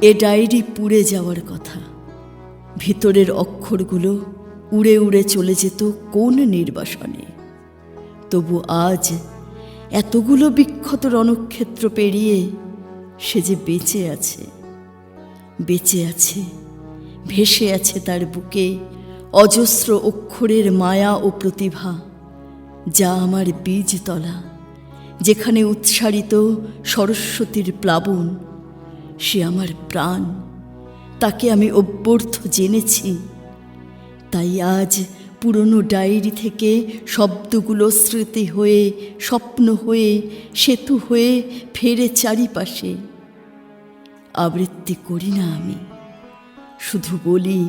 A diary পুড়ে যাওয়ার কথা। ভিতরের অক্ষরগুলো উড়ে উড়ে চলে যেত কোন নির্বাসনে। তবু আজ এতগুলো বিক্ষত রণক্ষেত্র পেরিয়ে সে যে বেঁচে আছে, বেঁচে আছে, ভেসে আছে তার বুকে অজস্র অক্ষরের মায়া ও প্রতিভা, যা আমার বীজতলা, যেখানে উৎসারিত সরস্বতীর প্লাবন। সে আমার প্রাণ, তাকে আমি অভ্যর্থ জেনেছি। তাই আজ পুরনো ডায়েরি থেকে শব্দগুলো স্মৃতি হয়ে, স্বপ্ন হয়ে, সেতু হয়ে ফেরে চারিপাশে। আবৃত্তি করি না আমি, শুধু বলি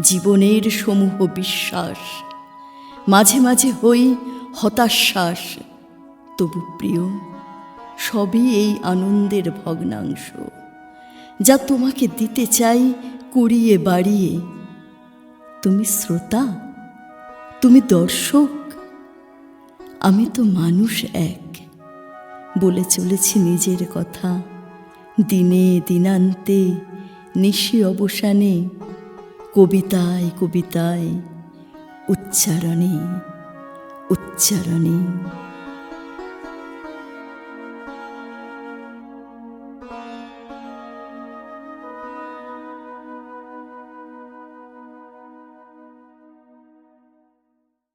জীবনের সমূহ বিশ্বাস। মাঝে মাঝে হই হতাশ্বাস, তবু প্রিয়, সবই এই আনন্দের ভগ্নাংশ, যা তোমাকে দিতে চাই কুড়িয়ে বাড়িয়ে। তুমি শ্রোতা, তুমি দর্শক, আমি তো মানুষ এক, বলে চলেছি নিজের কথা দিনে দিনান্তে, নিশি অবসানে, কবিতায় কবিতায়, উচ্চারণে উচ্চারণে।